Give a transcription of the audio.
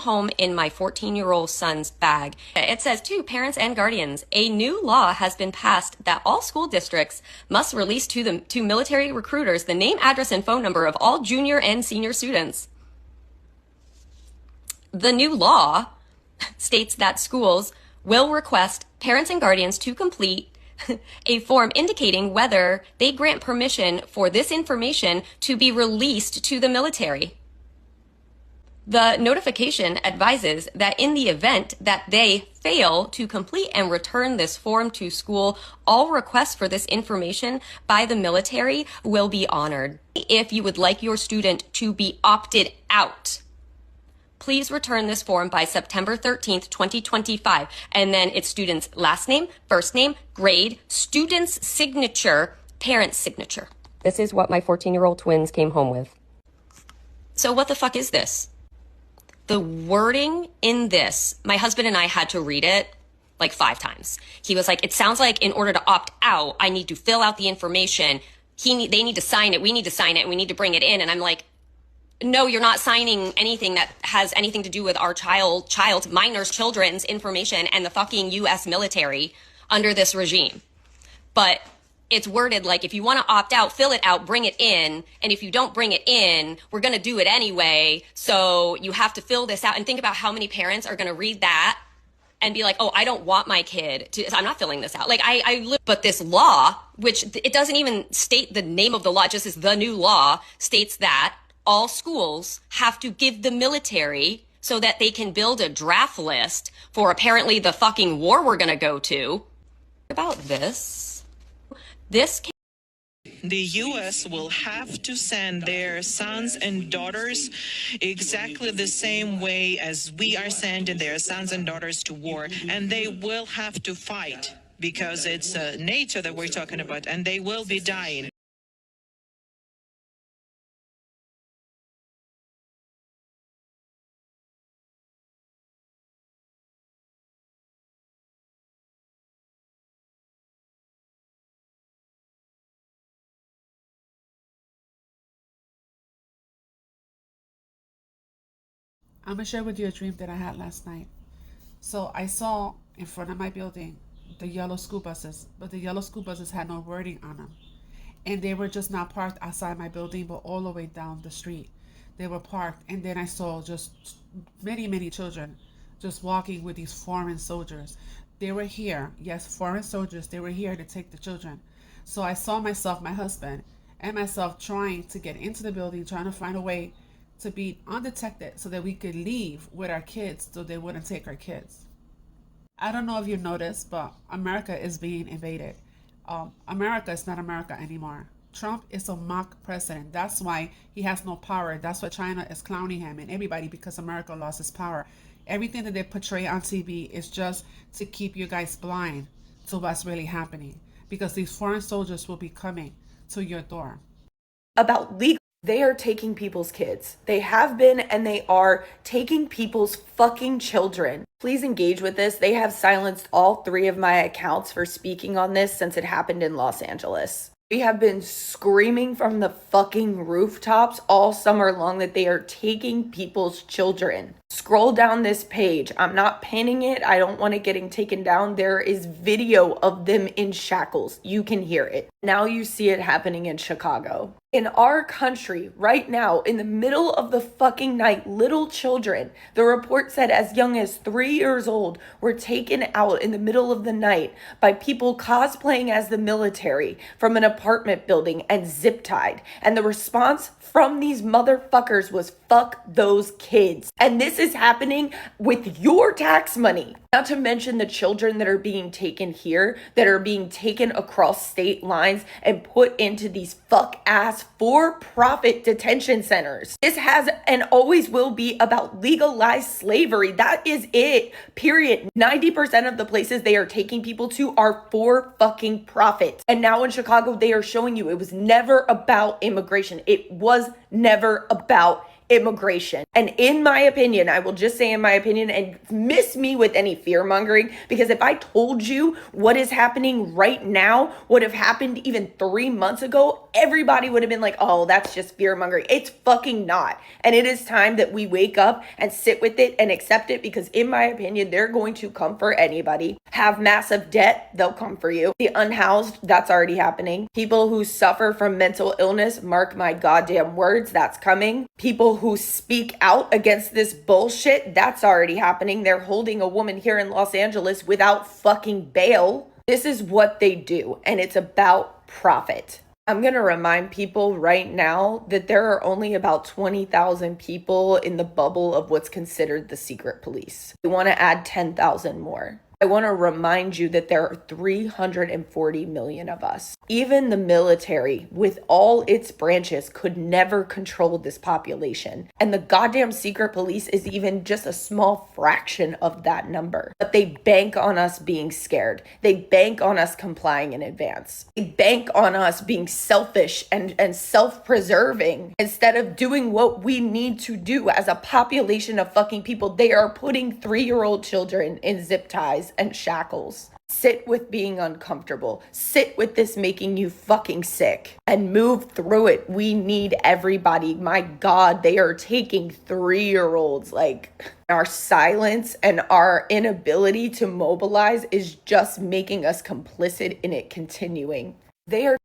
home in my 14-year-old son's bag. It says, to parents and guardians, a new law has been passed that all school districts must release to military recruiters the name, address, and phone number of all junior and senior students. The new law states that schools will request parents and guardians to complete a form indicating whether they grant permission for this information to be released to the military. The notification advises that in the event that they fail to complete and return this form to school, all requests for this information by the military will be honored. If you would like your student to be opted out, please return this form by September 13th, 2025. And then it's student's last name, first name, grade, student's signature, parent's signature. This is what my 14-year-old twins came home with. So what the fuck is this? The wording in this, my husband and I had to read it like 5 times. He was like, it sounds like in order to opt out, I need to fill out the information. They need to sign it. We need to sign it. And we need to bring it in. And I'm like, no, you're not signing anything that has anything to do with our minors, children's information and the fucking U.S. military under this regime. But it's worded like, if you want to opt out, fill it out, bring it in. And if you don't bring it in, we're going to do it anyway. So you have to fill this out. And think about how many parents are going to read that and be like, oh, I don't want my kid to, I'm not filling this out. Like but this law, which it doesn't even state the name of the law, it just is the new law, states that all schools have to give the military so that they can build a draft list for apparently the fucking war we're going to go to. About this the U.S. will have to send their sons and daughters exactly the same way as we are sending their sons and daughters to war. And they will have to fight because it's NATO that we're talking about, and they will be dying. I'm gonna share with you a dream that I had last night. So I saw in front of my building the yellow school buses, but the yellow school buses had no wording on them. And they were just not parked outside my building, but all the way down the street. They were parked, and then I saw just many, many children just walking with these foreign soldiers. They were here, yes, foreign soldiers, they were here to take the children. So I saw myself, my husband, and myself trying to get into the building, trying to find a way to be undetected so that we could leave with our kids so they wouldn't take our kids. I don't know if you noticed, but America is being invaded. America is not America anymore. Trump is a mock president. That's why he has no power. That's why China is clowning him and everybody, because America lost its power. Everything that they portray on TV is just to keep you guys blind to what's really happening, because these foreign soldiers will be coming to your door. About legal. They are taking people's kids. They have been, and they are taking people's fucking children. Please engage with this. They have silenced all 3 of my accounts for speaking on this since it happened in Los Angeles. We have been screaming from the fucking rooftops all summer long that they are taking people's children. Scroll down this page. I'm not pinning it. I don't want it getting taken down. There is video of them in shackles. You can hear it. Now you see it happening in Chicago. In our country, right now, in the middle of the fucking night, little children, the report said as young as 3 years old, were taken out in the middle of the night by people cosplaying as the military from an apartment building and zip tied. And the response from these motherfuckers was, fuck those kids. And this is happening with your tax money. Not to mention the children that are being taken here, that are being taken across state lines and put into these fuck-ass for-profit detention centers. This has and always will be about legalized slavery. That is it, period. 90% of the places they are taking people to are for fucking profit. And now in Chicago, they are showing you it was never about immigration. It was never about immigration. And in my opinion, I will just say in my opinion, and miss me with any fear mongering, because if I told you what is happening right now would have happened even 3 months ago, everybody would have been like, oh, that's just fear mongering. It's fucking not. And it is time that we wake up and sit with it and accept it, because in my opinion, they're going to come for anybody. Have massive debt, they'll come for you. The unhoused, that's already happening. People who suffer from mental illness, mark my goddamn words, that's coming. People who speak out against this bullshit, that's already happening. They're holding a woman here in Los Angeles without fucking bail. This is what they do, and it's about profit. I'm going to remind people right now that there are only about 20,000 people in the bubble of what's considered the secret police. We want to add 10,000 more. I want to remind you that there are 340 million of us. Even the military, with all its branches, could never control this population. And the goddamn secret police is even just a small fraction of that number. But they bank on us being scared. They bank on us complying in advance. They bank on us being selfish and self-preserving instead of doing what we need to do as a population of fucking people. They are putting 3-year-old children in zip ties and shackles. Sit with being uncomfortable. Sit with this making you fucking sick and move through it. We need everybody. My God, they are taking 3-year-olds. Like, our silence and our inability to mobilize is just making us complicit in it continuing. They are